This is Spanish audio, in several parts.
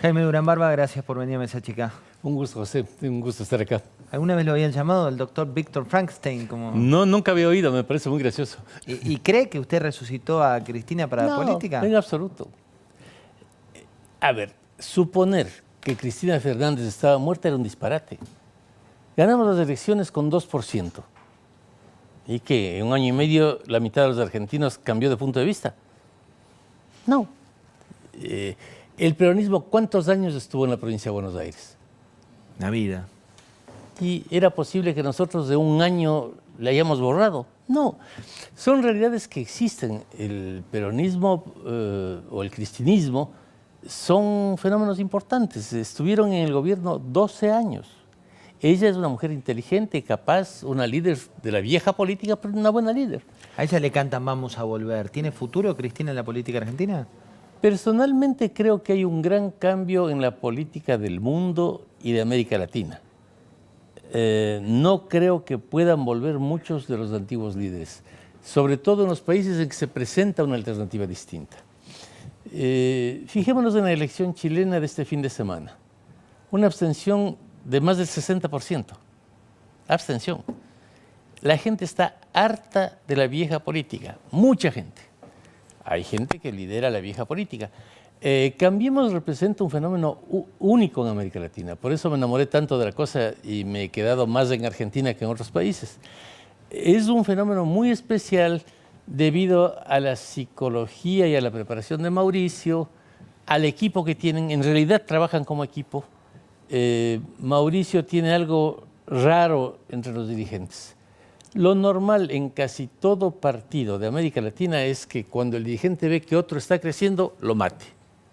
Jaime Durán Barba, gracias por venir a Mesa Chica. Un gusto, José. Un gusto estar acá. ¿Alguna vez lo habían llamado el doctor Víctor Frankenstein? Como... No, nunca había oído, me parece muy gracioso. ¿Y cree que usted resucitó a Cristina para la política? En absoluto. A ver, suponer que Cristina Fernández estaba muerta era un disparate. Ganamos las elecciones con 2%. ¿Y que en un año y medio la mitad de los argentinos cambió de punto de vista? No. El peronismo, ¿cuántos años estuvo en la provincia de Buenos Aires? La vida. ¿Y era posible que nosotros de un año le hayamos borrado? No. Son realidades que existen. El peronismo o el cristinismo son fenómenos importantes. Estuvieron en el gobierno 12 años. Ella es una mujer inteligente, capaz, una líder de la vieja política, pero una buena líder. A ella le cantan Vamos a volver. ¿Tiene futuro Cristina en la política argentina? Personalmente creo que hay un gran cambio en la política del mundo y de América Latina. No creo que puedan volver muchos de los antiguos líderes, sobre todo en los países en que se presenta una alternativa distinta. Fijémonos en la elección chilena de este fin de semana. Una abstención de más del 60%. Abstención. La gente está harta de la vieja política, mucha gente. Hay gente que lidera la vieja política. Cambiemos representa un fenómeno único en América Latina. Por eso me enamoré tanto de la cosa y me he quedado más en Argentina que en otros países. Es un fenómeno muy especial debido a la psicología y a la preparación de Mauricio, al equipo que tienen. En realidad trabajan como equipo. Mauricio tiene algo raro entre los dirigentes. Lo normal en casi todo partido de América Latina es que cuando el dirigente ve que otro está creciendo, lo mate.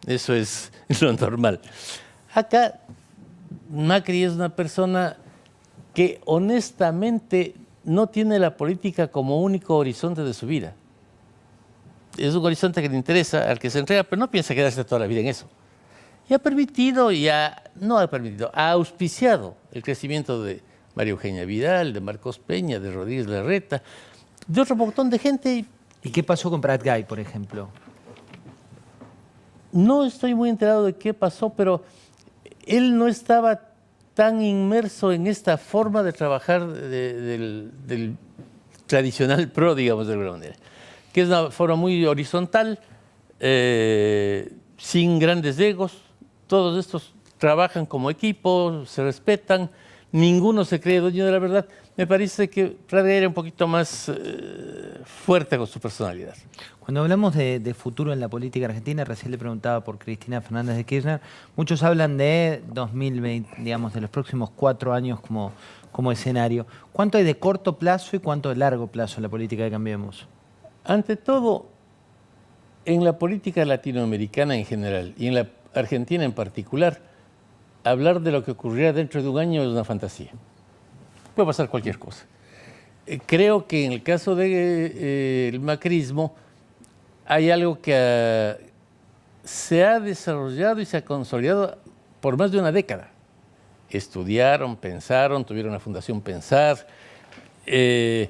Eso es lo normal. Acá, Macri es una persona que honestamente no tiene la política como único horizonte de su vida. Es un horizonte que le interesa, al que se entrega, pero no piensa quedarse toda la vida en eso. Y ha permitido, ha auspiciado el crecimiento de María Eugenia Vidal, de Marcos Peña, de Rodríguez Larreta, de otro montón de gente. ¿Y qué pasó con Prat Gay, por ejemplo? No estoy muy enterado de qué pasó, pero él no estaba tan inmerso en esta forma de trabajar del tradicional PRO, digamos de alguna manera, que es una forma muy horizontal, sin grandes egos. Todos estos trabajan como equipo, se respetan, ninguno se cree dueño de la verdad. Me parece que Prat Gay era un poquito más fuerte con su personalidad. Cuando hablamos de futuro en la política argentina, recién le preguntaba por Cristina Fernández de Kirchner, muchos hablan de 2020, digamos, de los próximos 4 años como escenario. ¿Cuánto hay de corto plazo y cuánto de largo plazo en la política de Cambiemos? Ante todo, en la política latinoamericana en general y en la Argentina en particular, hablar de lo que ocurrirá dentro de un año es una fantasía. Puede pasar cualquier cosa. Creo que en el caso del macrismo hay algo que se ha desarrollado y se ha consolidado por más de una década. Estudiaron, pensaron, tuvieron la Fundación Pensar. Es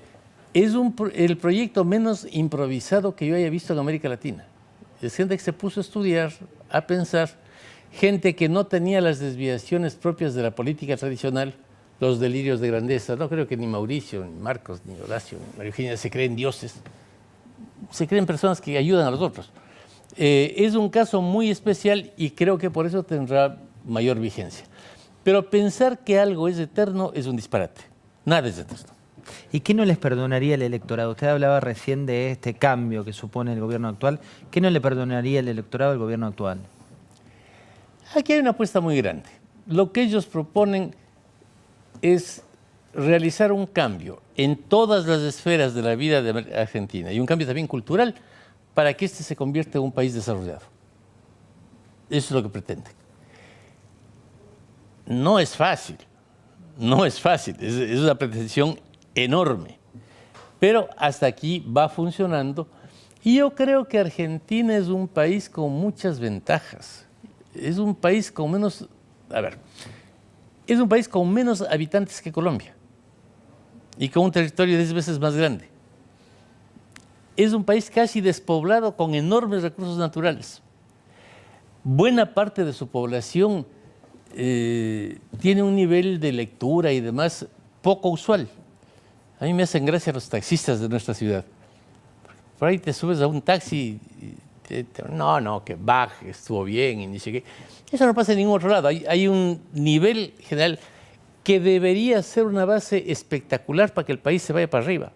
el proyecto menos improvisado que yo haya visto en América Latina. Es gente que se puso a estudiar, a pensar, gente que no tenía las desviaciones propias de la política tradicional, los delirios de grandeza. No creo que ni Mauricio, ni Marcos, ni Horacio, ni María Eugenia se creen dioses. Se creen personas que ayudan a los otros. Es un caso muy especial y creo que por eso tendrá mayor vigencia. Pero pensar que algo es eterno es un disparate. Nada es eterno. ¿Y qué no les perdonaría el electorado? Usted hablaba recién de este cambio que supone el gobierno actual. ¿Qué no le perdonaría el electorado al gobierno actual? Aquí hay una apuesta muy grande. Lo que ellos proponen es realizar un cambio en todas las esferas de la vida de Argentina y un cambio también cultural para que este se convierta en un país desarrollado. Eso es lo que pretenden. No es fácil, es una pretensión enorme, pero hasta aquí va funcionando y yo creo que Argentina es un país con muchas ventajas. Es un país con menos, es un país con menos habitantes que Colombia y con un territorio 10 veces más grande. Es un país casi despoblado con enormes recursos naturales. buena parte de su población tiene un nivel de lectura y demás poco usual. A mí me hacen gracia los taxistas de nuestra ciudad. Por ahí te subes a un taxi y no, que baje, estuvo bien y ni sé qué. Eso no pasa en ningún otro lado. Hay un nivel general que debería ser una base espectacular para que el país se vaya para arriba.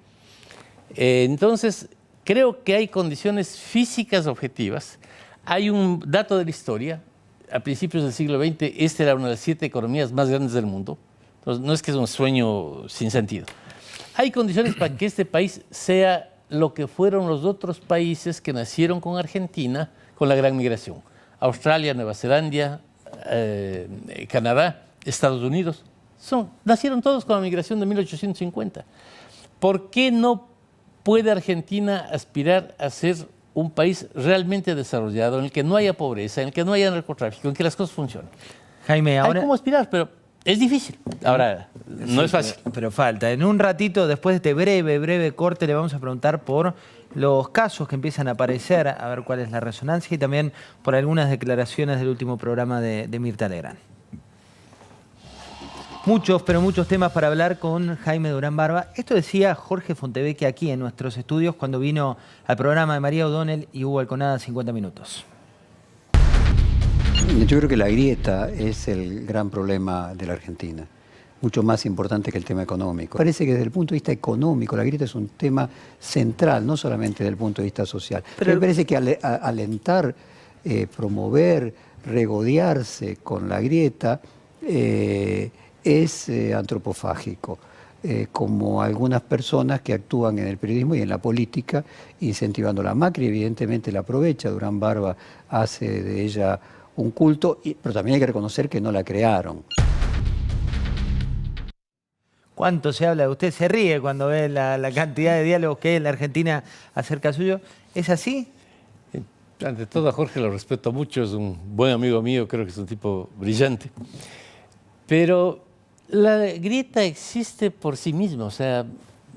Entonces, creo que hay condiciones físicas objetivas. Hay un dato de la historia. A principios del siglo XX, esta era una de las 7 economías más grandes del mundo. Entonces, no es que es un sueño sin sentido. Hay condiciones para que este país sea lo que fueron los otros países que nacieron con Argentina con la gran migración. Australia, Nueva Zelanda, Canadá, Estados Unidos. Nacieron todos con la migración de 1850. ¿Por qué no puede Argentina aspirar a ser un país realmente desarrollado, en el que no haya pobreza, en el que no haya narcotráfico, en que las cosas funcionen? Jaime, ahora... Hay cómo aspirar, pero es difícil. Ahora, no es fácil. Pero falta. En un ratito, después de este breve corte, le vamos a preguntar por los casos que empiezan a aparecer, a ver cuál es la resonancia, y también por algunas declaraciones del último programa de Mirta Legrand. Muchos temas para hablar con Jaime Durán Barba. Esto decía Jorge Fontevecchia aquí en nuestros estudios cuando vino al programa de María O'Donnell y Hugo Alconada 50 minutos. Yo creo que la grieta es el gran problema de la Argentina, mucho más importante que el tema económico. Parece que desde el punto de vista económico la grieta es un tema central, no solamente desde el punto de vista social. Pero me parece que alentar, promover, regodearse con la grieta es antropofágico, como algunas personas que actúan en el periodismo y en la política incentivándola. Macri evidentemente la aprovecha, Durán Barba hace de ella un culto, pero también hay que reconocer que no la crearon. ¿Cuánto se habla? Usted se ríe cuando ve la cantidad de diálogos que hay en la Argentina acerca suyo. ¿Es así? Ante todo, a Jorge lo respeto mucho, es un buen amigo mío, creo que es un tipo brillante. Pero la grieta existe por sí misma, o sea,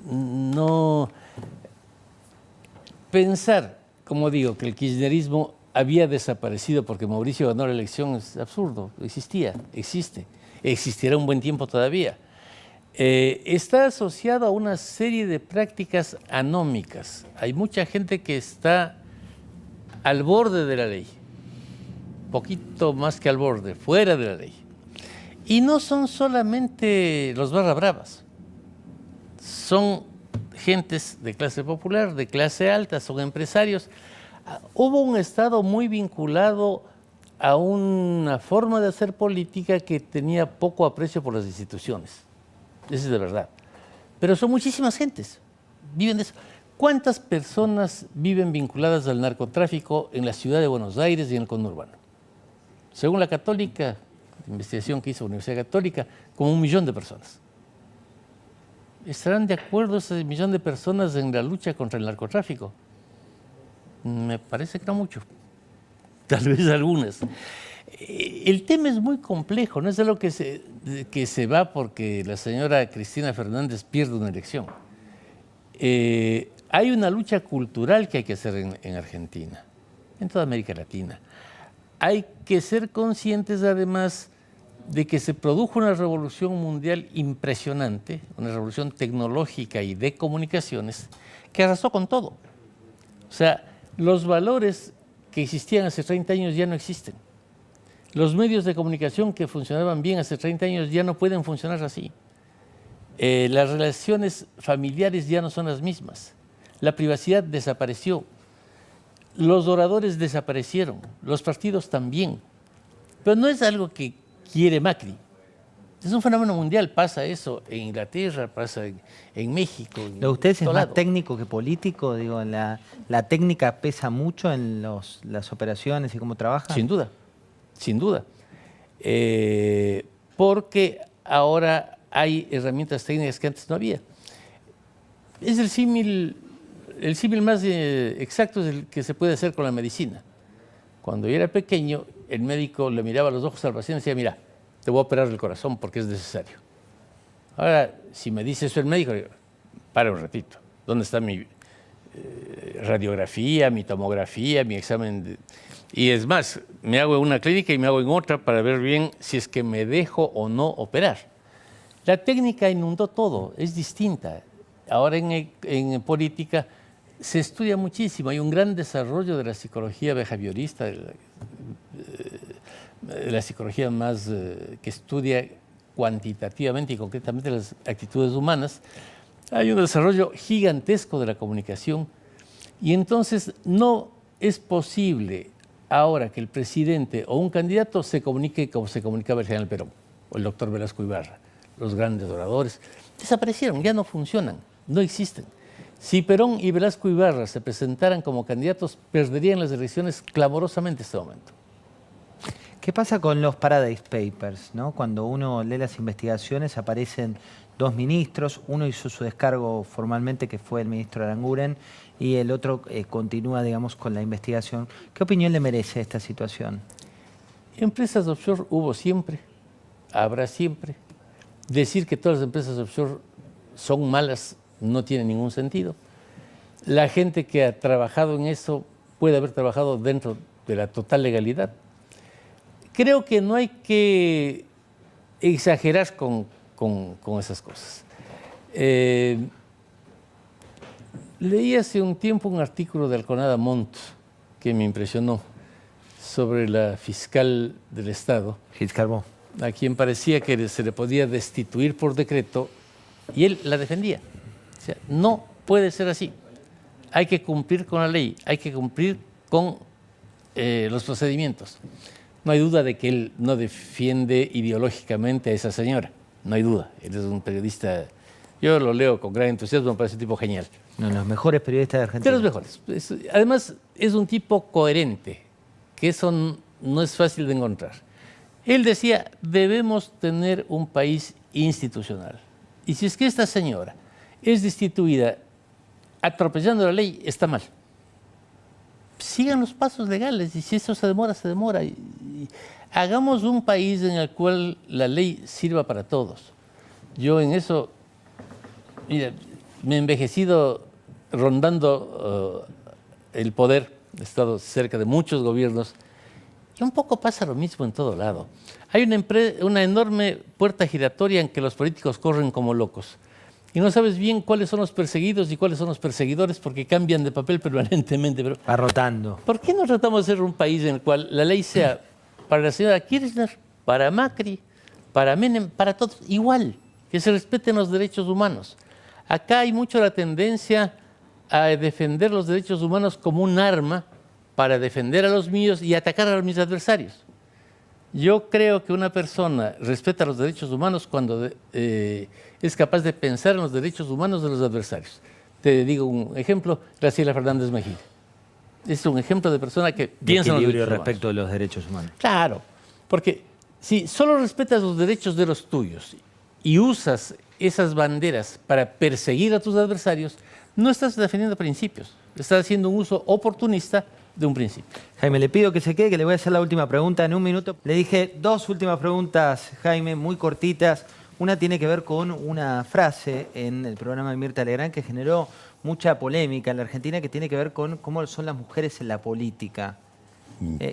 no... Pensar, como digo, que el kirchnerismo había desaparecido porque Mauricio ganó la elección es absurdo, existirá un buen tiempo todavía. Está asociado a una serie de prácticas anómicas. Hay mucha gente que está al borde de la ley, poquito más que al borde, fuera de la ley. Y no son solamente los barra bravas, son gentes de clase popular, de clase alta, son empresarios. Hubo un Estado muy vinculado a una forma de hacer política que tenía poco aprecio por las instituciones. Eso es de verdad. Pero son muchísimas gentes, viven de eso. ¿Cuántas personas viven vinculadas al narcotráfico en la ciudad de Buenos Aires y en el conurbano? Según la Católica, la investigación que hizo la Universidad Católica, como 1 millón de personas. ¿Estarán de acuerdo ese 1 millón de personas en la lucha contra el narcotráfico? Me parece que no mucho, tal vez algunas. El tema es muy complejo, no es algo que se va porque la señora Cristina Fernández pierde una elección. Hay una lucha cultural que hay que hacer en Argentina, en toda América Latina. Hay que ser conscientes además de que se produjo una revolución mundial impresionante, una revolución tecnológica y de comunicaciones que arrasó con todo. O sea, los valores que existían hace 30 años ya no existen. Los medios de comunicación que funcionaban bien hace 30 años ya no pueden funcionar así. Las relaciones familiares ya no son las mismas. La privacidad desapareció. Los oradores desaparecieron. Los partidos también. Pero no es algo que quiere Macri. Es un fenómeno mundial, pasa eso en Inglaterra, pasa en México. ¿Lo de ustedes es más técnico que político? Digo, ¿la técnica pesa mucho en las operaciones y cómo trabajan? Sin duda, sin duda. Porque ahora hay herramientas técnicas que antes no había. Es el símil más exacto es el que se puede hacer con la medicina. Cuando yo era pequeño, el médico le miraba a los ojos al paciente y decía, mira, te voy a operar el corazón porque es necesario. Ahora, si me dice eso el médico, digo, para un ratito, ¿dónde está mi radiografía, mi tomografía, mi examen. Y es más, me hago en una clínica y me hago en otra para ver bien si es que me dejo o no operar. La técnica inundó todo, es distinta. Ahora en política se estudia muchísimo, hay un gran desarrollo de la psicología behaviorista, de la psicología más que estudia cuantitativamente y concretamente las actitudes humanas. Hay un desarrollo gigantesco de la comunicación y entonces no es posible ahora que el presidente o un candidato se comunique como se comunicaba el general Perón o el doctor Velasco Ibarra. Los grandes oradores desaparecieron, ya no funcionan, no existen. Si Perón y Velasco Ibarra se presentaran como candidatos, perderían las elecciones clamorosamente en este momento. ¿Qué pasa con los Paradise Papers, ¿no? Cuando uno lee las investigaciones aparecen dos ministros, uno hizo su descargo formalmente, que fue el ministro Aranguren, y el otro continúa, digamos, con la investigación. ¿Qué opinión le merece esta situación? Empresas offshore hubo siempre, habrá siempre. Decir que todas las empresas offshore son malas no tiene ningún sentido. La gente que ha trabajado en eso puede haber trabajado dentro de la total legalidad. Creo que no hay que exagerar con esas cosas. Leí hace un tiempo un artículo de Alconada Montt que me impresionó sobre la fiscal del Estado, Gilles Carbó, a quien parecía que se le podía destituir por decreto, y él la defendía. O sea, no puede ser así. Hay que cumplir con la ley, hay que cumplir con los procedimientos. No hay duda de que él no defiende ideológicamente a esa señora, no hay duda. Él es un periodista, yo lo leo con gran entusiasmo, me parece un tipo genial. uno de los mejores periodistas de Argentina. De los mejores. Además, es un tipo coherente, que eso no es fácil de encontrar. Él decía, debemos tener un país institucional. Y si es que esta señora es destituida atropellando la ley, está mal. Sigan los pasos legales y si eso se demora, se demora. Y hagamos un país en el cual la ley sirva para todos. Yo en eso, mira, me he envejecido rondando el poder, he estado cerca de muchos gobiernos y un poco pasa lo mismo en todo lado. Hay una enorme puerta giratoria en que los políticos corren como locos y no sabes bien cuáles son los perseguidos y cuáles son los perseguidores porque cambian de papel permanentemente. Pero va rotando. ¿por qué no tratamos de ser un país en el cual la ley sea para la señora Kirchner, para Macri, para Menem, para todos igual, que se respeten los derechos humanos? Acá hay mucho la tendencia a defender los derechos humanos como un arma para defender a los míos y atacar a mis adversarios. Yo creo que una persona respeta los derechos humanos cuando es capaz de pensar en los derechos humanos de los adversarios. Te digo un ejemplo, Graciela Fernández Mejía. Es un ejemplo de persona que piensa en los derechos humanos. Respecto de los derechos humanos. Claro, porque si solo respetas los derechos de los tuyos y usas esas banderas para perseguir a tus adversarios, no estás defendiendo principios, estás haciendo un uso oportunista de un principio. Jaime, le pido que se quede, que le voy a hacer la última pregunta en un minuto. Le dije dos últimas preguntas, Jaime, muy cortitas. Una tiene que ver con una frase en el programa de Mirta Legrand que generó mucha polémica en la Argentina, que tiene que ver con cómo son las mujeres en la política.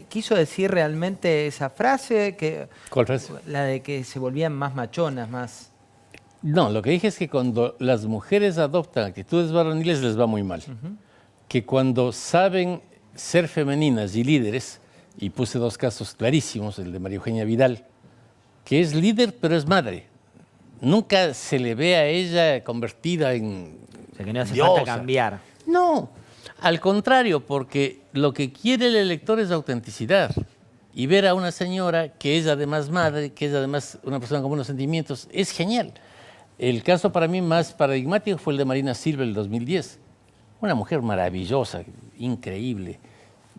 ¿Quiso decir realmente esa frase? ¿Cuál frase? La de que se volvían más machonas, más... No, lo que dije es que cuando las mujeres adoptan actitudes varoniles les va muy mal. Que cuando saben ser femeninas y líderes, y puse dos casos clarísimos, el de María Eugenia Vidal, que es líder pero es madre. Nunca se le ve a ella convertida en O sea, que no hace diosa. falta cambiar. No, al contrario, porque lo que quiere el elector es autenticidad. Y ver a una señora que es además madre, que es además una persona con buenos sentimientos, es genial. El caso para mí más paradigmático fue el de Marina Silva del 2010. Una mujer maravillosa, increíble.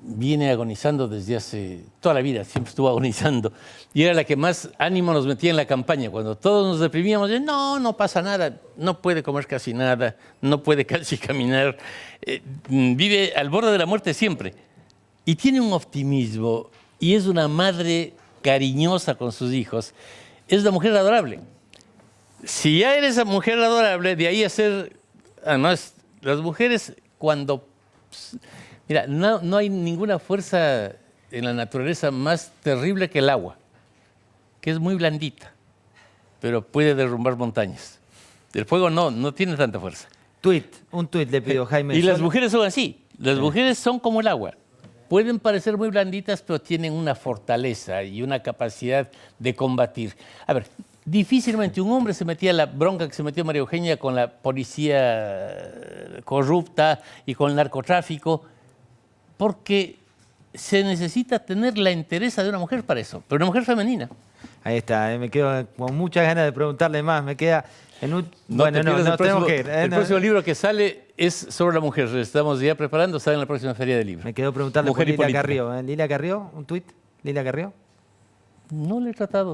Viene agonizando desde hace toda la vida, siempre estuvo agonizando. Y era la que más ánimo nos metía en la campaña. Cuando todos nos deprimíamos, no pasa nada, no puede comer casi nada, no puede casi caminar. Vive al borde de la muerte siempre. Y tiene un optimismo y es una madre cariñosa con sus hijos. Es una mujer adorable. Si ya eres mujer adorable, de ahí a ser... Además, las mujeres cuando... Mira, no hay ninguna fuerza en la naturaleza más terrible que el agua, que es muy blandita, pero puede derrumbar montañas. El fuego no tiene tanta fuerza. Un tuit le pido, Jaime. Y las mujeres son así. Las mujeres son como el agua. Pueden parecer muy blanditas, pero tienen una fortaleza y una capacidad de combatir. A ver, difícilmente un hombre se metía la bronca que se metió María Eugenia con la policía corrupta y con el narcotráfico, porque se necesita tener la entereza de una mujer para eso, pero una mujer femenina. Ahí está, me quedo con muchas ganas de preguntarle más. Me queda en un... Bueno, no tenemos que ir. El no. próximo libro que sale es sobre la mujer. Estamos ya preparando, sale en la próxima Feria del Libro. Me quedó preguntarle Mujer por y Lilia política. Carrió. ¿Lilia Carrió? ¿Un tuit? ¿Lilia Carrió? No le he tratado.